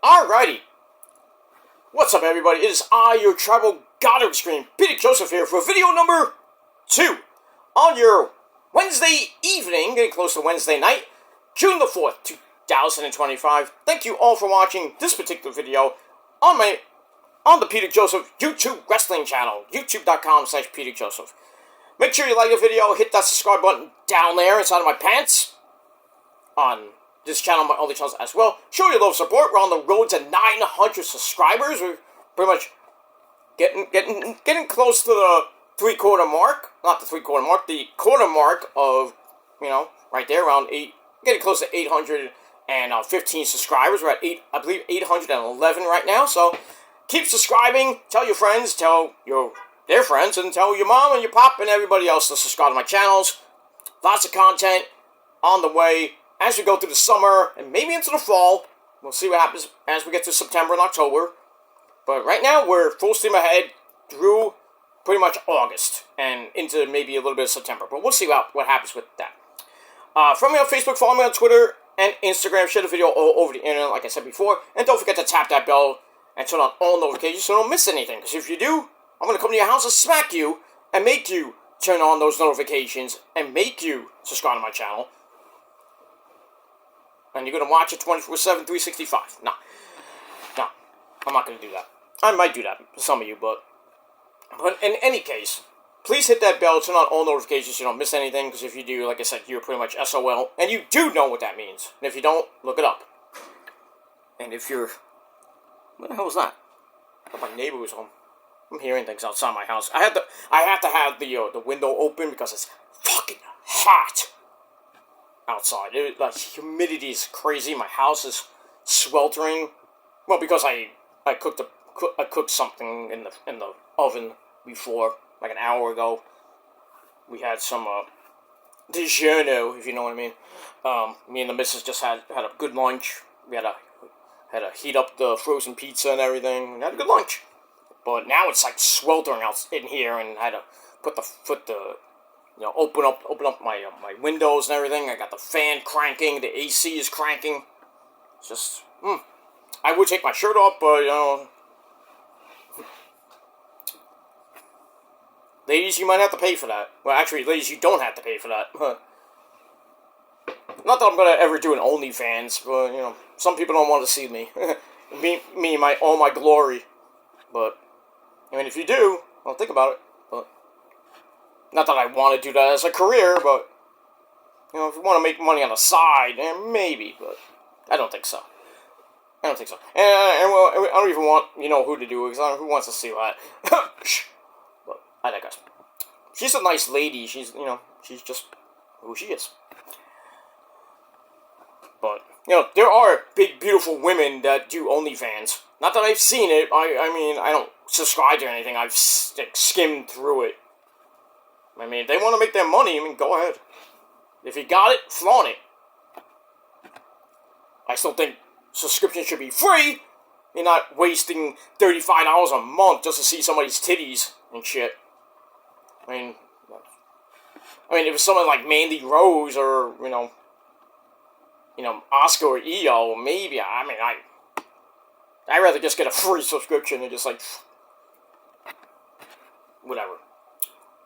Alrighty. What's up, everybody? It is I, your tribal god of extreme, Peter Joseph here for video number 2 on your Wednesday evening, getting close to Wednesday night, June the 4th, 2025. Thank you all for watching this particular video on the Peter Joseph YouTube wrestling channel, youtube.com/Peter Joseph. Make sure you like the video, hit that subscribe button down there inside of my pants on this channel, my other channels as well. Show your love support. We're on the road to 900 subscribers. We're pretty much getting close to the three-quarter mark. Not the three-quarter mark, the quarter mark of, right there, around 8, getting close to 815 subscribers. We're at I believe 811 right now, so keep subscribing. Tell your friends, tell their friends, and tell your mom and your pop and everybody else to subscribe to my channels. Lots of content on the way as we go through the summer and maybe into the fall. We'll see what happens as we get to September and October. But right now, we're full steam ahead through pretty much August and into maybe a little bit of September. But we'll see what happens with that. Follow me on Facebook, follow me on Twitter and Instagram. Share the video all over the internet, like I said before. And don't forget to tap that bell and turn on all notifications so you don't miss anything. Because if you do, I'm going to come to your house and smack you and make you turn on those notifications and make you subscribe to my channel. And you're going to watch it 24/7, 365. No, I'm not going to do that. I might do that for some of you, but in any case, please hit that bell, turn on all notifications so you don't miss anything, because if you do, like I said, you're pretty much SOL, and you do know what that means. And if you don't, look it up. And if you're... What the hell was that? I thought my neighbor was home. I'm hearing things outside my house. I have to have the window open because it's fucking hot outside. The humidity is crazy. My house is sweltering. Well, because I cooked something in the oven before, like an hour ago. We had some DiGiorno, if you know what I mean. Me and the missus just had a good lunch. We had to heat up the frozen pizza and everything. We had a good lunch. But now it's like sweltering out in here, and I had to open up my windows and everything. I got the fan cranking, the AC is cranking. It's just, I would take my shirt off, but, ladies, you might have to pay for that. Well, actually, ladies, you don't have to pay for that. Not that I'm going to ever do an OnlyFans, but, some people don't want to see me. all my glory. But, if you do, well, think about it. But, not that I want to do that as a career, but, if you want to make money on the side, maybe, but I don't think so. And I don't even want, who to do it, because who wants to see that? But I digress. She's a nice lady. She's, she's just who she is. But, there are big, beautiful women that do OnlyFans. Not that I've seen it. I don't subscribe to anything. I've skimmed through it. If they want to make their money, go ahead. If you got it, flaunt it. I still think subscription should be free. You're not wasting $35 a month just to see somebody's titties and shit. If it's someone like Mandy Rose or, Oscar or EO, maybe, I'd rather just get a free subscription and just, whatever.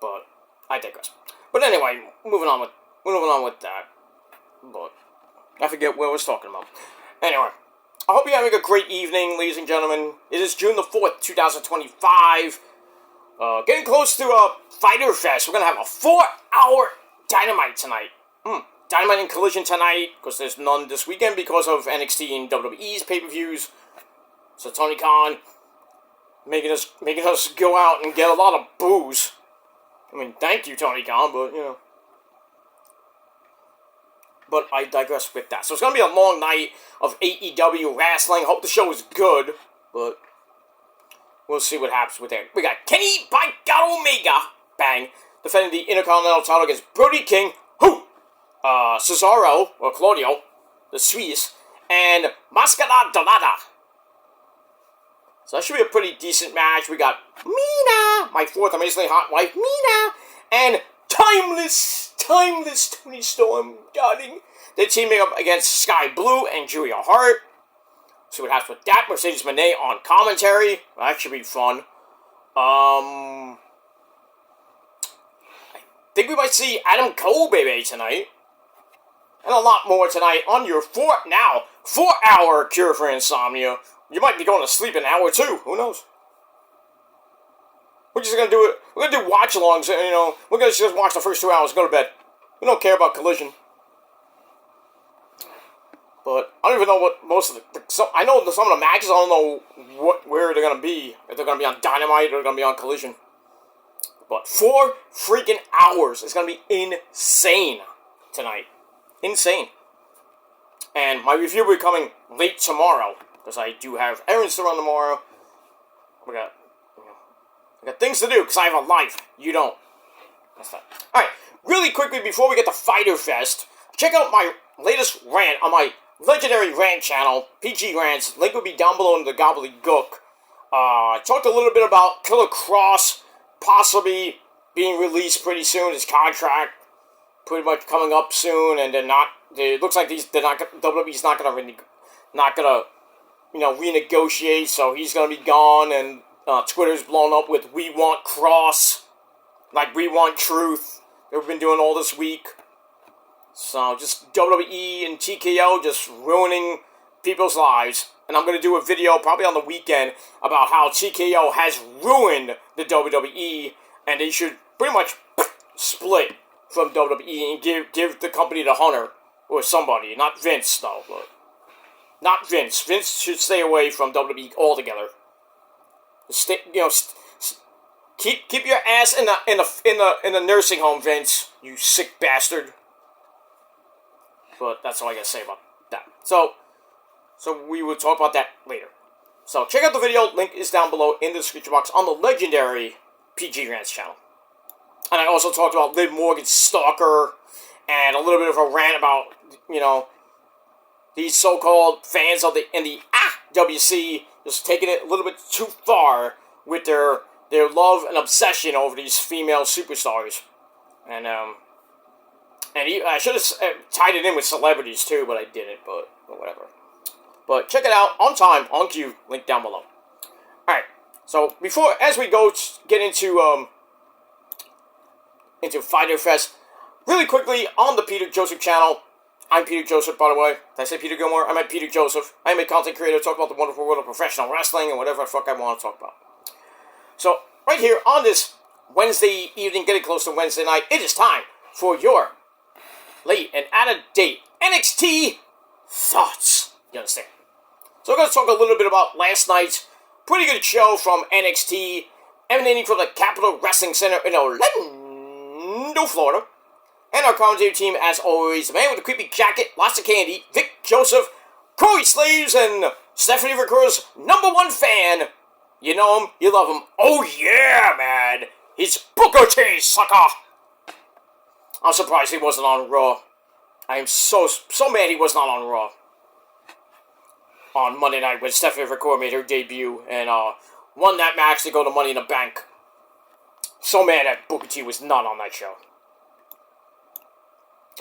But I digress. But anyway, moving on with that. But I forget what I was talking about. Anyway, I hope you're having a great evening, ladies and gentlemen. It is June the 4th, 2025. Getting close to Fyter Fest. We're going to have a 4-hour Dynamite tonight. Dynamite and Collision tonight, because there's none this weekend because of NXT and WWE's pay-per-views. So Tony Khan making us go out and get a lot of booze. Thank you, Tony Khan, but, But I digress with that. So it's going to be a long night of AEW wrestling. Hope the show is good, but we'll see what happens with that. We got Kenny by God Omega, bang, defending the Intercontinental title against Brody King, Cesaro, or Claudio, the Swiss, and Mascara Dorada. So that should be a pretty decent match. We got Mina, my fourth amazingly hot wife, Mina, and Timeless Tony Storm, darling. They're teaming up against Sky Blue and Julia Hart. See what happens with that. Mercedes Moné on commentary. That should be fun. I think we might see Adam Cole, baby, tonight. And a lot more tonight on your 4-hour cure for insomnia. You might be going to sleep in an hour or two. Who knows? We're just going to do it. We're going to do watch-alongs, you know. We're going to just watch the first 2 hours and go to bed. We don't care about Collision. But I don't even know what most of I know some of the matches, I don't know where they're going to be. If they're going to be on Dynamite or they're going to be on Collision. But 4 freaking hours is going to be insane tonight. Insane. And my review will be coming late tomorrow. Because I do have errands to run tomorrow. I got things to do because I have a life. You don't. That's that. Alright, really quickly before we get to Fyter Fest, check out my latest rant on my legendary rant channel, PG Rants. Link will be down below in the gobbledygook. I talked a little bit about Killer Kross possibly being released pretty soon. His contract pretty much coming up soon, and they're not. It looks like WWE's not gonna renegotiate. So he's gonna be gone, and Twitter's blown up with "We Want Kross," like "We Want Truth." They've been doing all this week. So just WWE and TKO just ruining people's lives. And I'm going to do a video probably on the weekend about how TKO has ruined the WWE, and they should pretty much split from WWE and give the company to Hunter or somebody. Not Vince though, but not Vince. Vince should stay away from WWE altogether. Keep your ass in the nursing home, Vince. You sick bastard. But that's all I gotta say about that. So we will talk about that later. So check out the video. Link is down below in the description box on the legendary PG Rants channel. And I also talked about Liv Morgan's stalker and a little bit of a rant about, these so-called fans of the WC just taking it a little bit too far with their love and obsession over these female superstars. And I should have tied it in with celebrities too, but I didn't, but whatever. But check it out on time, on cue, link down below. Alright, so as we get into Fyter Fest, really quickly on the Peter Joseph channel. I'm Peter Joseph, by the way. Did I say Peter Gilmore? I meant Peter Joseph. I'm a content creator, talk about the wonderful world of professional wrestling and whatever the fuck I want to talk about. So, right here on this Wednesday evening, getting close to Wednesday night, it is time for your late and out-of-date NXT thoughts. You understand? So we're going to talk a little bit about last night's pretty good show from NXT, emanating from the Capitol Wrestling Center in Orlando, Florida. And our commentary team, as always, the man with the creepy jacket, lots of candy, Vic Joseph, Corey Slaves, and Stephanie Ricker's #1 fan. You know him, you love him. Oh yeah, man! He's Booker T, sucker! I'm surprised he wasn't on Raw. I am so mad he was not on Raw. On Monday night when Stephanie Ricker made her debut and won that match to go to Money in the Bank. So mad that Booker T was not on that show.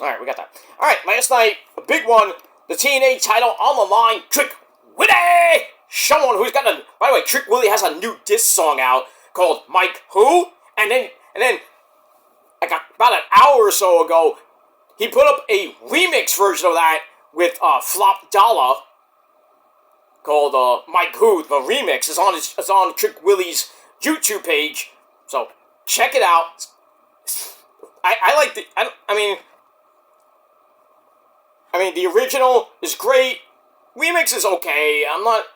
Alright, we got that. Alright, last night, a big one. The TNA title on the line. Trick Willie! Someone who's got a... By the way, Trick Willie has a new diss song out called Mike Who? And then like about an hour or so ago, he put up a remix version of that with Flop Dollar called Mike Who. The remix is on Trick Willie's YouTube page, so check it out. I like the... I mean, the original is great. Remix is okay. I'm not...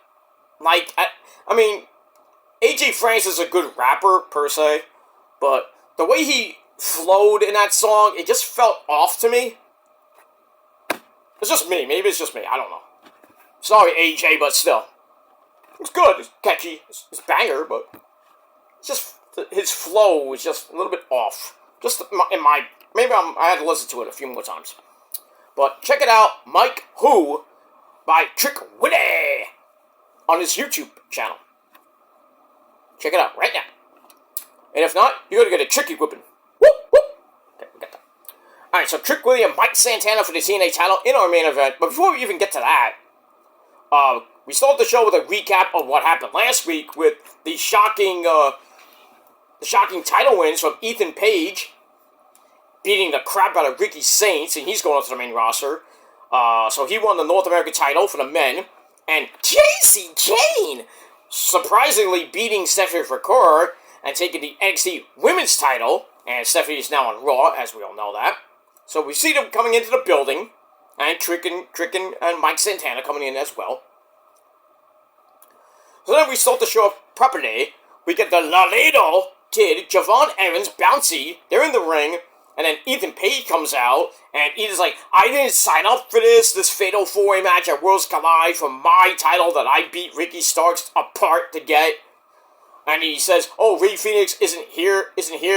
AJ Francis is a good rapper, per se. But the way he flowed in that song, it just felt off to me. It's just me. Maybe it's just me. I don't know. Sorry, AJ, but still. It's good. It's catchy. It's banger, but... It's just... His flow was just a little bit off. Just in my... Maybe I had to listen to it a few more times. But check it out, Mike Who by Trick Willie on his YouTube channel. Check it out right now. And if not, you're going to get a tricky whipping. Whoop, whoop. Okay, we got that. Alright, so Trick Willie and Mike Santana for the TNA title in our main event. But before we even get to that, we start the show with a recap of what happened last week with the shocking title wins from Ethan Page, beating the crap out of Ricky Saints, and he's going up to the main roster. So he won the North American title for the men, and Casey Kane surprisingly beating Stephanie Foucault and taking the NXT Women's title, and Stephanie is now on Raw, as we all know that. So we see them coming into the building, and Trick and Mike Santana coming in as well. So then we start the show up properly. We get the Laredo Kid, Javon Evans, Bouncy, they're in the ring, and then Ethan Page comes out, and Ethan's like, I didn't sign up for this Fatal 4-Way match at Worlds Collide for my title that I beat Ricky Starks apart to get. And he says, oh, Rey Fenix isn't here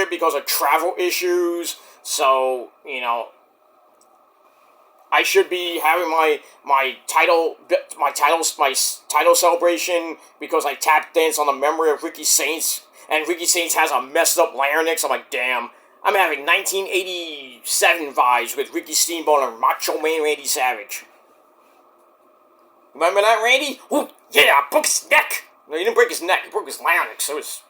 because of travel issues, so, you know, I should be having my title celebration because I tap dance on the memory of Ricky Saints, and Ricky Saints has a messed up larynx. I'm like, damn. I'm having 1987 vibes with Ricky Steamboat and Macho Man Randy Savage. Remember that, Randy? Ooh, yeah, I broke his neck. No, he didn't break his neck. He broke his larynx. It was,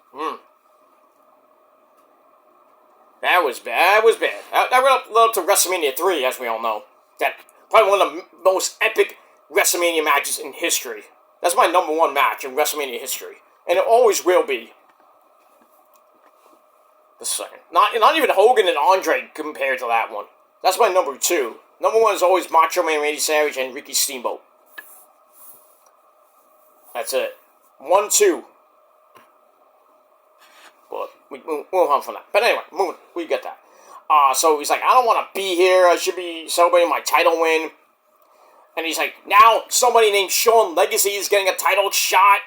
That was bad. That led up to WrestleMania 3, as we all know. That probably one of the most epic WrestleMania matches in history. That's my number one match in WrestleMania history. And it always will be. Just saying. Not even Hogan and Andre compared to that one. That's my number 2. Number 1 is always Macho Man Randy Savage and Ricky Steamboat. That's it. 1, 2. But we move on from that. But anyway, we get that. So he's like, I don't want to be here. I should be celebrating my title win. And he's like, now somebody named Sean Legacy is getting a title shot.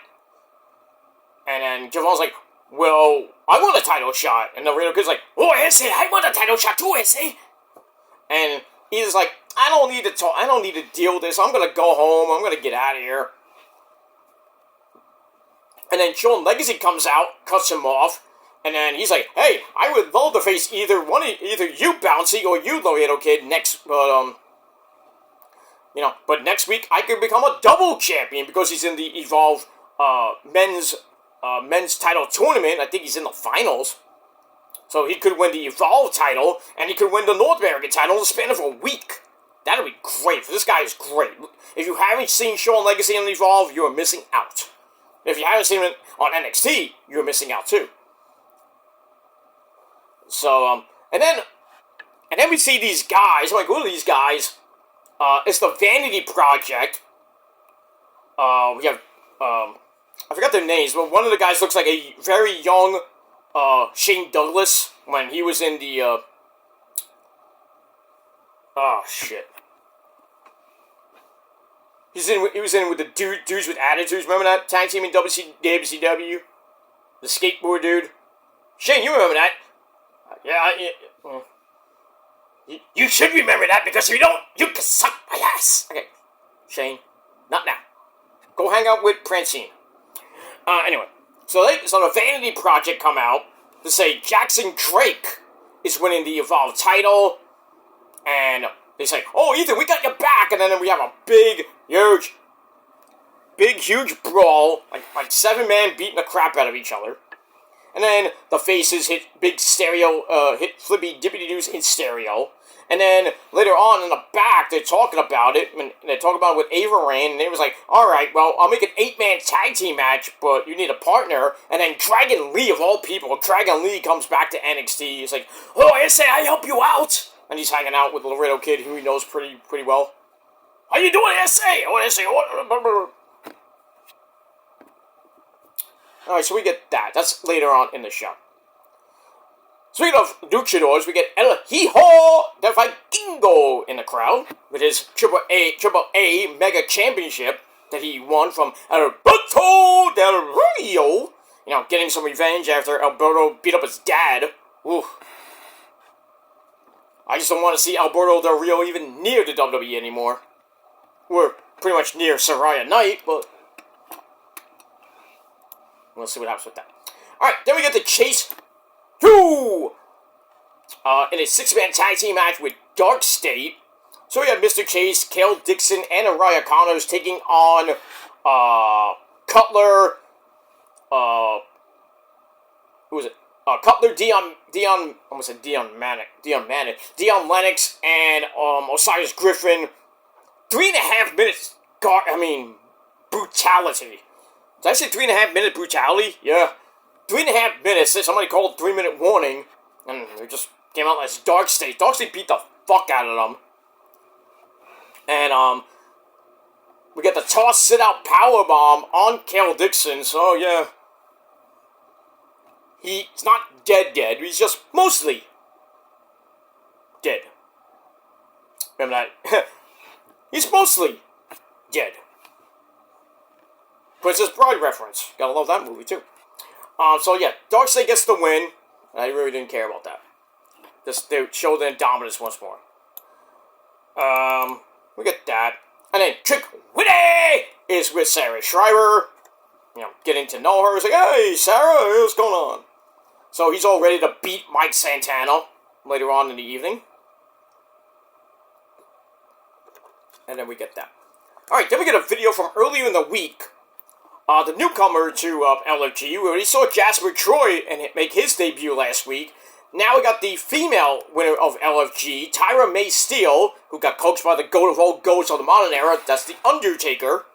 And then Javon's like, well, I want a title shot. And the Laredo Kid's like, oh, Issei, I want a title shot too, Issei. And he's like, I don't need to talk. I don't need to deal with this. I'm going to go home. I'm going to get out of here. And then Sean Legacy comes out, cuts him off. And then he's like, hey, I would love to face either you, Bouncy, or you, Laredo Kid, next, but next week I could become a double champion because he's in the Evolve, men's title tournament. I think he's in the finals. So he could win the Evolve title, and he could win the North American title in the span of a week. That'd be great. This guy is great. If you haven't seen Sean Legacy on Evolve, you are missing out. If you haven't seen him on NXT, you're missing out too. So, and then we see these guys. I'm like, who are these guys? It's the Vanity Project. We have, I forgot their names, but one of the guys looks like a very young, Shane Douglas when he was in the, oh, shit. He was in with the dudes with attitudes. Remember that tag team in WCW? The skateboard dude. Shane, you remember that? You should remember that, because if you don't, you can suck my ass. Okay, Shane, not now. Go hang out with Francine. Anyway, so the Vanity Project come out to say Jackson Drake is winning the Evolve title, and they say, oh, Ethan, we got your back, and then we have a big, huge brawl, like 7-man beating the crap out of each other. And then the faces hit big stereo, hit flippy dippity doos in stereo. And then later on in the back, they're talking about it, and they're talking about it with Ava Rain, and they was like, alright, well, I'll make an 8-man tag team match, but you need a partner. And then Dragon Lee, of all people, Dragon Lee comes back to NXT. He's like, oh, I say I help you out. And he's hanging out with Laredo Kid, who he knows pretty well. How you doing, S.A.? Oh, S.A., what? Alright, so we get that. That's later on in the show. Speaking of luchadors, we get El Hijo del Vikingo in the crowd with his Triple A Mega Championship that he won from Alberto Del Rio. You know, getting some revenge after Alberto beat up his dad. Ooh. I just don't want to see Alberto Del Rio even near the WWE anymore. We're pretty much near Saraya Knight, but we'll see what happens with that. Alright, then we get the Chase 2 in a 6-man tag team match with Dark State. So we have Mr. Chase, Kale Dixon, and Araya Connors taking on Cutler, who was it? Cutler, Dion, almost said Dion Lennox, and Osiris Griffin. 3.5 minutes. Brutality. Did I say 3.5 minute brutality? Yeah. 3.5 minutes. Somebody called 3-minute warning, and they just came out as Dark State. Dark State beat the fuck out of them. And we get the toss sit out power bomb on Kale Dixon. So yeah, he's not dead. He's just mostly dead. Remember that? He's mostly dead. Princess Bride reference. Gotta love that movie too. So yeah, Darkseid gets the win. I really didn't care about that. Just they showed their dominance once more. We get that. And then Trick Witty is with Sarah Schreiber. Getting to know her. He's like, hey, Sarah, what's going on? So he's all ready to beat Mike Santana later on in the evening. And then we get that. Alright, then we get a video from earlier in the week. The newcomer to LFG. We already saw Jasper Troy and make his debut last week. Now we got the female winner of LFG, Tyra May Steele, who got coaxed by the GOAT of all GOATs of the modern era. That's The Undertaker.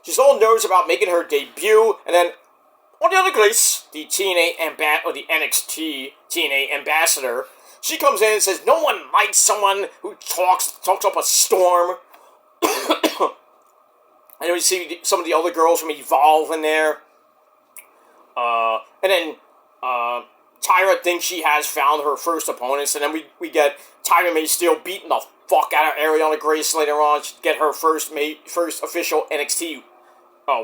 She's all nervous about making her debut. And then, on the other place, the the NXT TNA ambassador, she comes in and says, no one likes someone who talks up a storm. And then we see some of the other girls from Evolve in there. And then Tyra thinks she has found her first opponents. And then we get Tyra May Steele beating the fuck out of Ariana Grace later on. She get her first official NXT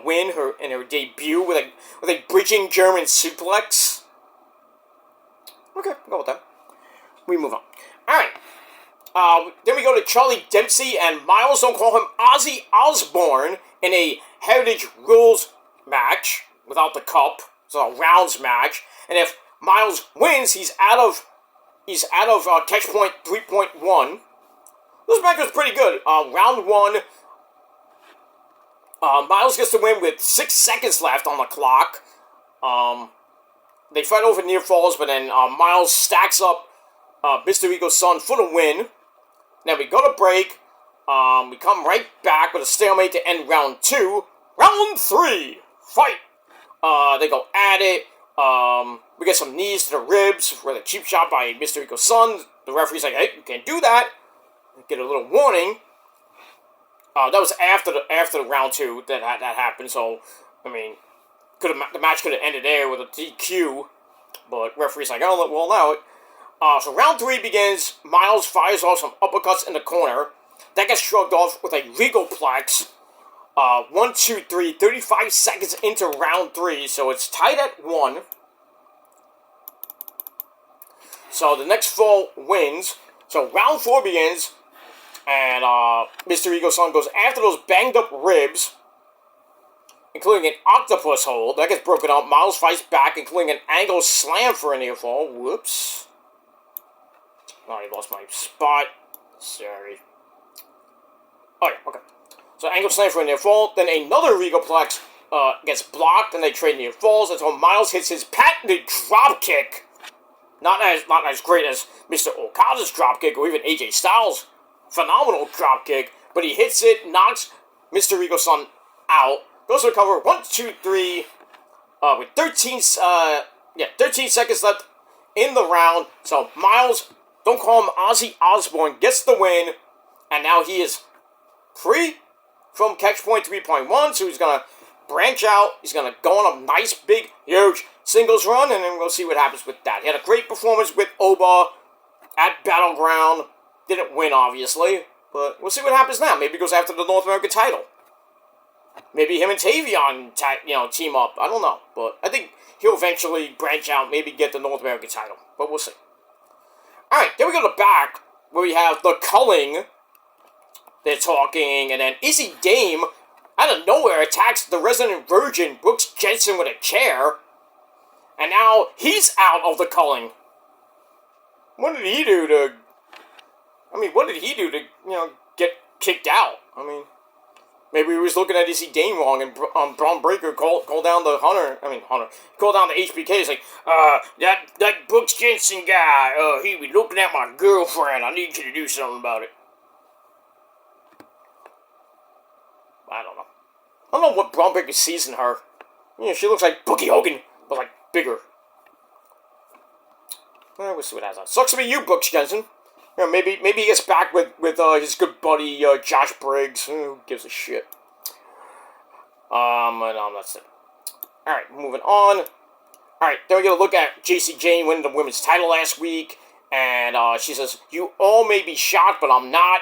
win in her debut with a bridging German suplex. Okay, we'll go with that. We move on. Alright. Then we go to Charlie Dempsey and Miles, don't call him Ozzy Osbourne, in a Heritage Rules match without the cup. So a rounds match. And if Miles wins, he's out of Catch Point 3.1. This match was pretty good. Round 1, Miles gets the win with 6 seconds left on the clock. They fight over near falls, but then Miles stacks up Mr. Ego's son for the win. Then we go to break. We come right back with a stalemate to end round 2. Round 3, fight. They go at it. We get some knees to the ribs for the cheap shot by Mr. Ego's son. The referee's like, hey, you can't do that. Get a little warning. That was after the round 2 that happened. So, I mean, the match could have ended there with a DQ. But referee's like, oh, we'll allow it. So round 3 begins. Miles fires off some uppercuts in the corner. That gets shrugged off with a Regalplex. 1, 2, 3, 35 seconds into round 3. So it's tied at 1. So the next fall wins. So round 4 begins. And Mr. Ego's son goes after those banged up ribs, including an octopus hold. That gets broken up. Miles fights back, including an angle slam for a near fall. Whoops. I already lost my spot. Sorry. Oh, yeah, okay. So angle slam for a near fall. Then another Regalplex gets blocked, and they trade near falls until Miles hits his patented drop kick. Not as great as Mr. Okada's drop kick or even AJ Styles' phenomenal drop kick, but he hits it, knocks Mr. Ego's son out. Goes to the cover. 1, 2, 3. With 13 seconds left in the round. So Miles, don't call him Ozzy Osbourne, gets the win, and now he is free from Catch Point 3.1. So he's gonna branch out. He's gonna go on a nice, big, huge singles run, and then we'll see what happens with that. He had a great performance with Oba at Battleground. Didn't win, obviously, but we'll see what happens now. Maybe he goes after the North American title. Maybe him and Tavion, team up. I don't know, but I think he'll eventually branch out, maybe get the North American title, but we'll see. All right, then we go to back, where we have the Culling. They're talking, and then Izzy Dame, out of nowhere, attacks the resident virgin, Brooks Jensen, with a chair, and now he's out of the Culling. What did he do to get kicked out? Maybe he was looking at Izzy Dane wrong, and Braun Breaker called down the Hunter, called down the HBK. He's like, that Brooks Jensen guy, he be looking at my girlfriend. I need you to do something about it. I don't know what Braun Breaker sees in her. She looks like Boogie Hogan, but like bigger. We'll see what happens. Sucks to be you, Brooks Jensen. Maybe he gets back with his good buddy Josh Briggs. Who gives a shit? No, that's it. All right, moving on. All right, then we're gonna look at Jacy Jayne winning the women's title last week, and she says, "You all may be shocked, but I'm not."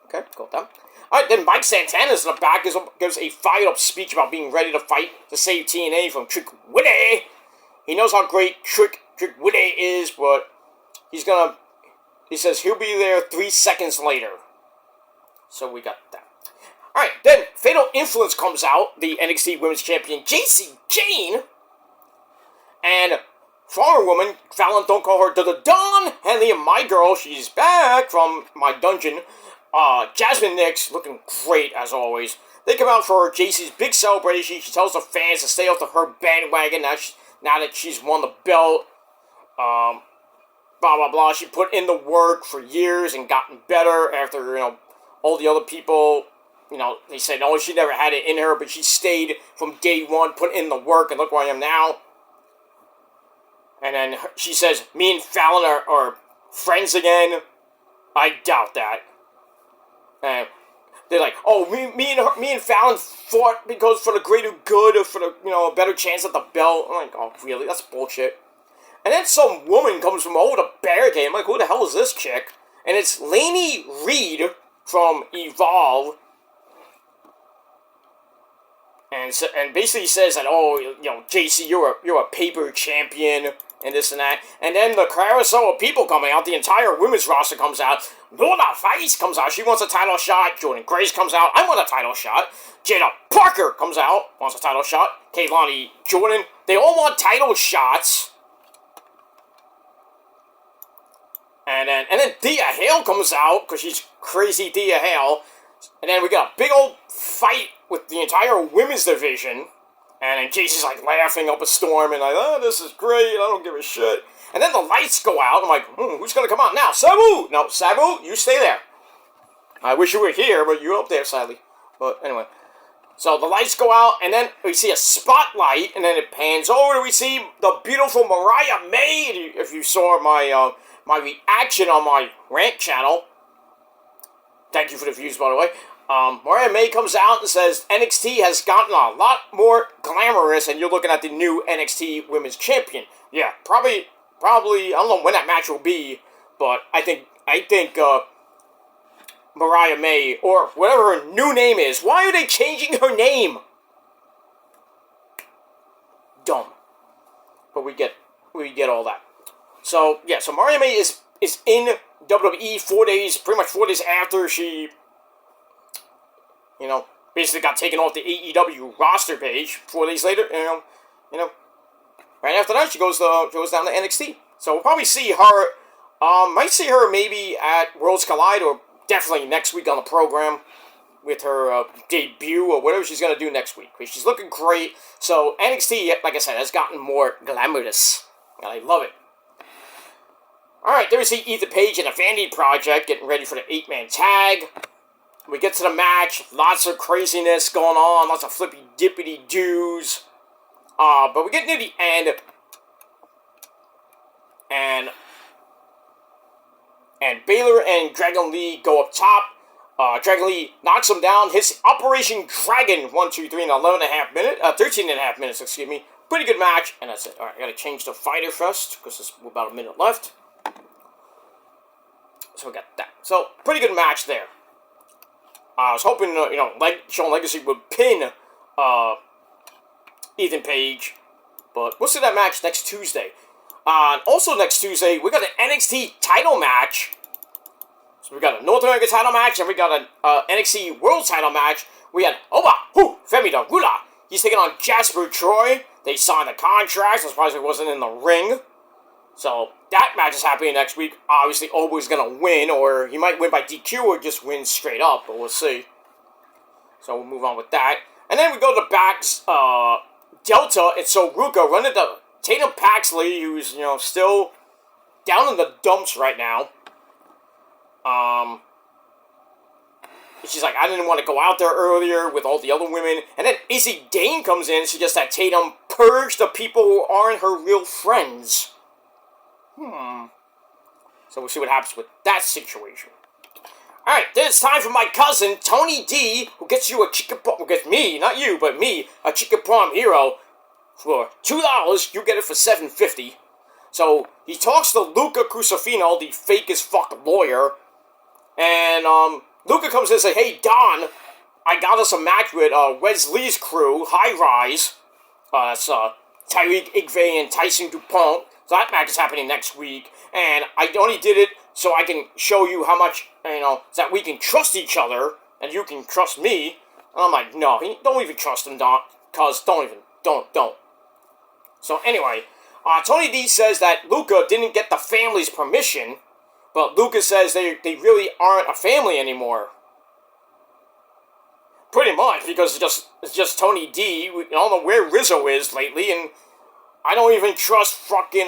Okay, go with that. All right, then Mike Santana's in the back, gives a fired-up speech about being ready to fight to save TNA from Trick Willie. He knows how great Trick Willie is, but he says he'll be there 3 seconds later. So we got that. Alright, then Fatal Influence comes out, the NXT Women's Champion Jacy Jayne. And former woman, Fallon, don't call her the Dawn, Henley, and my girl, she's back from my dungeon. Jasmine Nix, looking great as always. They come out for Jacy's big celebration. She tells the fans to stay off of her bandwagon now that she's won the belt. Blah, blah, blah. She put in the work for years and gotten better after, all the other people, they said, oh, she never had it in her, but she stayed from day one, put in the work, and look where I am now. And then she says, me and Fallon are friends again. I doubt that. And they're like, oh, me and Fallon fought because for the greater good or for the, a better chance at the belt. I'm like, oh, really? That's bullshit. And then some woman comes from over the barricade. I'm like, who the hell is this chick? And it's Lainey Reed from Evolve. And basically says that, oh, Jacy, you're a paper champion, and this and that. And then the carousel of people coming out, the entire women's roster comes out. Lorna Vice comes out, she wants a title shot. Jordan Grace comes out, I want a title shot. Jada Parker comes out, wants a title shot. Kaylani Jordan, they all want title shots. And then Thea Hale comes out, because she's crazy Thea Hale. And then we got a big old fight with the entire women's division. And then Jacy's like laughing up a storm and like, oh, this is great, I don't give a shit. And then the lights go out. I'm like, who's going to come out now? Sabu! No, Sabu, you stay there. I wish you were here, but you're up there, sadly. But anyway. So the lights go out, and then we see a spotlight, and then it pans over, and we see the beautiful Mariah May. If you saw my my reaction on my rant channel. Thank you for the views, by the way. Mariah May comes out and says NXT has gotten a lot more glamorous, and you're looking at the new NXT Women's Champion. Yeah, probably. I don't know when that match will be, but I think Mariah May, or whatever her new name is. Why are they changing her name? Dumb. But we get all that. So yeah, so Mariah May is in WWE pretty much 4 days after she, basically got taken off the AEW roster page. 4 days later, right after that, she goes down to NXT. So we'll probably see her. Might see her maybe at Worlds Collide, or definitely next week on the program with her debut or whatever she's gonna do next week. She's looking great. So NXT, like I said, has gotten more glamorous, and I love it. All right, there we see Ethan Page and the Vanity Project getting ready for the 8-man tag. We get to the match. Lots of craziness going on. Lots of flippy dippity doos. But we get near the end, and Baylor and Dragon Lee go up top. Dragon Lee knocks him down. Hits Operation Dragon 1, 2, 3 in 13.5 minutes. Excuse me. Pretty good match, and that's it. All right, I gotta change the fighter first because there's about a minute left. So we got that. So pretty good match there. I was hoping, Shawn Legacy would pin Ethan Page, but we'll see that match next Tuesday. Also next Tuesday, we got an NXT title match. So we got a North American title match, and we got an NXT World title match. We had Femi Dagula. He's taking on Jasper Troy. They signed the contract. I'm surprised he wasn't in the ring. So that match is happening next week. Obviously, Oba's going to win, or he might win by DQ or just win straight up, but we'll see. So we'll move on with that. And then we go to backs, Delta, and so Ruka run into Tatum Paxley, who's, still down in the dumps right now. She's like, I didn't want to go out there earlier with all the other women. And then Izzy Dane comes in and suggests that Tatum purge the people who aren't her real friends. So we'll see what happens with that situation. Alright, then it's time for my cousin, Tony D, who gets you a chicken palm, gets me, not you, but me, a chicken palm hero. For $2, you get it for $7.50. So, he talks to Luca Crucifino, the fake as fuck lawyer. And, Luca comes in and says, hey, Don, I got us a match with, Wesley's crew, High Rise. That's, Tyreek Igve and Tyson DuPont. So that match is happening next week. And I only did it so I can show you how much, that we can trust each other, and you can trust me. And I'm like, no, don't even trust him, Don, cause don't. So anyway, Tony D says that Luca didn't get the family's permission, but Luca says they really aren't a family anymore. Pretty much, because it's just Tony D. I don't know where Rizzo is lately, and I don't even trust fucking,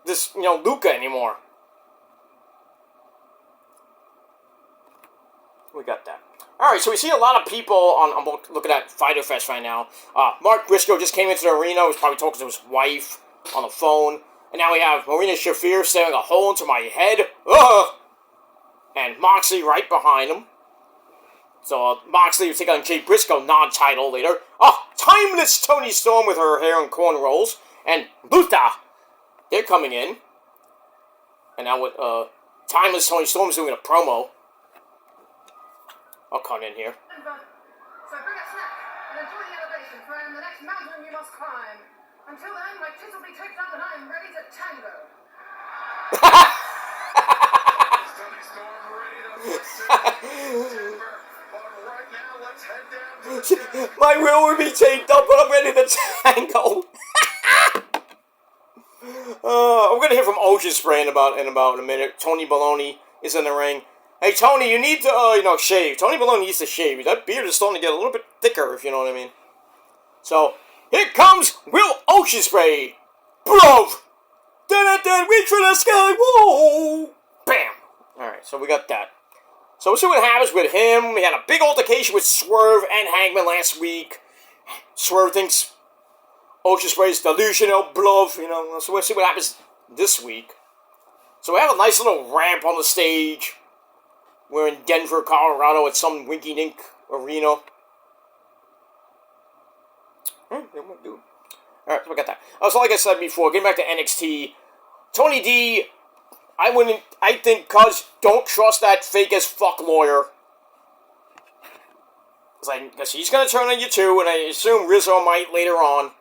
this, Luca anymore. We got that. Alright, so we see a lot of people on looking at Fyter Fest right now. Mark Briscoe just came into the arena, was probably talking to his wife on the phone. And now we have Marina Shafir staring a hole into my head. Ugh! And Moxley right behind him. So Moxley will take on Jay Briscoe, non-title later. Timeless Toni Storm with her hair and cornrows. And Luther, they're coming in. And now with Timeless Toni Storm's doing a promo. I'll cut in here. So bring a snack and enjoy the elevation for I am the next mountain you must climb. Until then, my tits will be taped up and I am ready to tango. Toni Storm ready to right now, let's head down to my will will be taped up, but I'm ready to tango. I'm gonna hear from Ocean Spray in about a minute. Tony Baloney is in the ring. Hey, Tony, you need to, shave. Tony Baloney needs to shave. That beard is starting to get a little bit thicker, if you know what I mean. So, here comes Will Ocean Spray. Bro! Reach for the sky, whoa! Bam! Alright, so we got that. So we'll see what happens with him. We had a big altercation with Swerve and Hangman last week. Swerve thinks Ocean Spray is delusional, bluff, so we'll see what happens this week. So we have a nice little ramp on the stage. We're in Denver, Colorado at some Winky Dink arena. Alright, so we got that. So like I said before, getting back to NXT, Tony D, I think, cuz don't trust that fake as fuck lawyer. Because he's going to turn on you too, and I assume Rizzo might later on.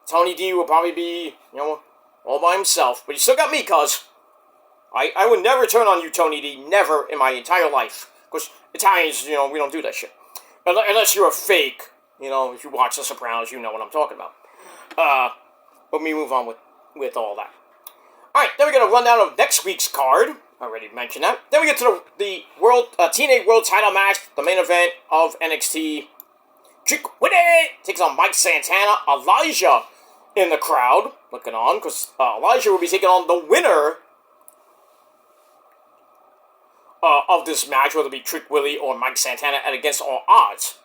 Tony D will probably be, all by himself. But he still got me, cuz. I would never turn on you, Tony D. Never in my entire life. Because Italians, we don't do that shit. Unless you're a fake. If you watch The Sopranos, you know what I'm talking about. Let me move on with all that. Alright, then we get a rundown of next week's card. I already mentioned that. Then we get to the World Teenage World Title match, the main event of NXT. Trick Willie takes on Mike Santana. Elijah in the crowd, looking on, because Elijah will be taking on the winner of this match, whether it be Trick Willie or Mike Santana, at against all odds.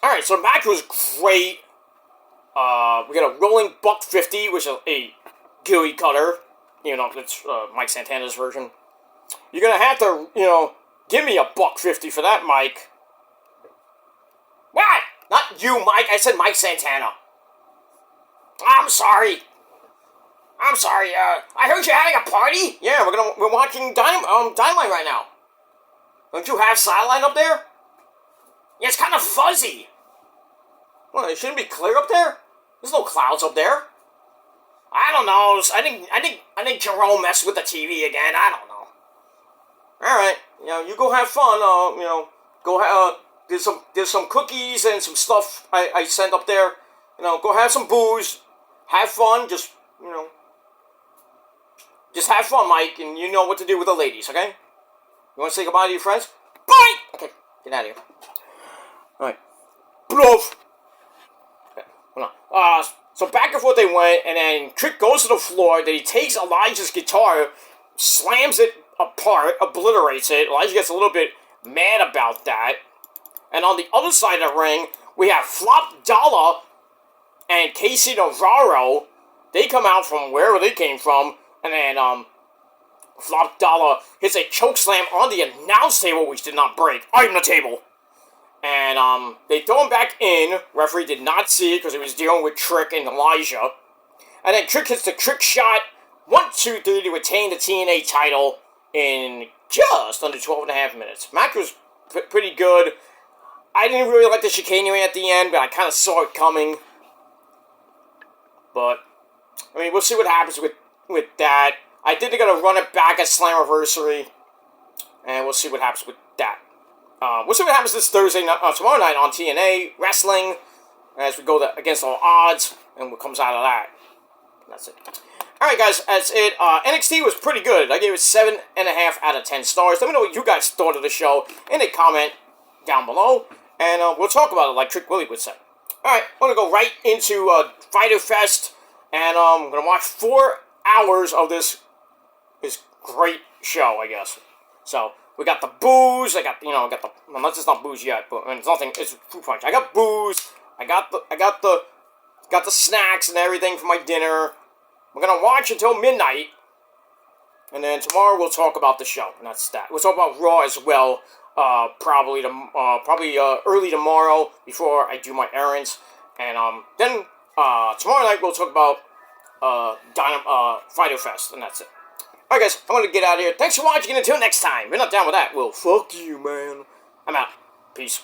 Alright, so the match was great. We got a rolling buck 50, which is a gooey cutter. It's Mike Santana's version. You're gonna have to, give me a buck 50 for that, Mike. What? Not you, Mike. I said Mike Santana. I'm sorry. I heard you're having a party? Yeah, we're watching Dynamite right now. Don't you have satellite up there? Yeah, it's kind of fuzzy. Well, it shouldn't be clear up there? There's no clouds up there. I don't know. I think Jerome messed with the TV again. I don't know. Alright, you go have fun. There's some cookies and some stuff I sent up there. Go have some booze. Have fun. Just have fun, Mike, and you know what to do with the ladies, okay? You want to say goodbye to your friends? Bye! Okay, get out of here. Alright. Bluff! Okay, hold on. So back and forth they went, and then Trick goes to the floor, then he takes Elijah's guitar, slams it apart, obliterates it. Elijah gets a little bit mad about that. And on the other side of the ring, we have Flop Dollar and Casey Navarro. They come out from wherever they came from, and then Flop Dollar hits a choke slam on the announce table, which did not break. I'm the table. And they throw him back in. Referee did not see it because he was dealing with Trick and Elijah. And then Trick hits the Trick shot. 1, 2, 3 to retain the TNA title in just under 12.5 minutes. Match was pretty good. I didn't really like the chicanery at the end, but I kind of saw it coming. But, I mean, we'll see what happens with that. I think they're going to run it back at Slammiversary. And we'll see what happens with that. We'll see what happens this Thursday, tomorrow night on TNA Wrestling. As we go against all odds. And what comes out of that. That's it. Alright guys, that's it. NXT was pretty good. I gave it 7.5 out of 10 stars. Let me know what you guys thought of the show in a comment down below. And we'll talk about it like Trick Willie would say. Alright, I'm going to go right into Fyter Fest. And I'm going to watch 4 hours of this great show, I guess. So, we got the booze. I got the, well, it's not booze yet, but it's nothing, it's fruit punch. I got booze. I got the snacks and everything for my dinner. We're going to watch until midnight, and then tomorrow we'll talk about the show, and that's that. We'll talk about Raw as well, probably early tomorrow before I do my errands, and then tomorrow night we'll talk about Fyter Fest, and that's it. Alright guys, I'm going to get out of here. Thanks for watching, and until next time, if you're not down with that, well, fuck you, man. I'm out. Peace.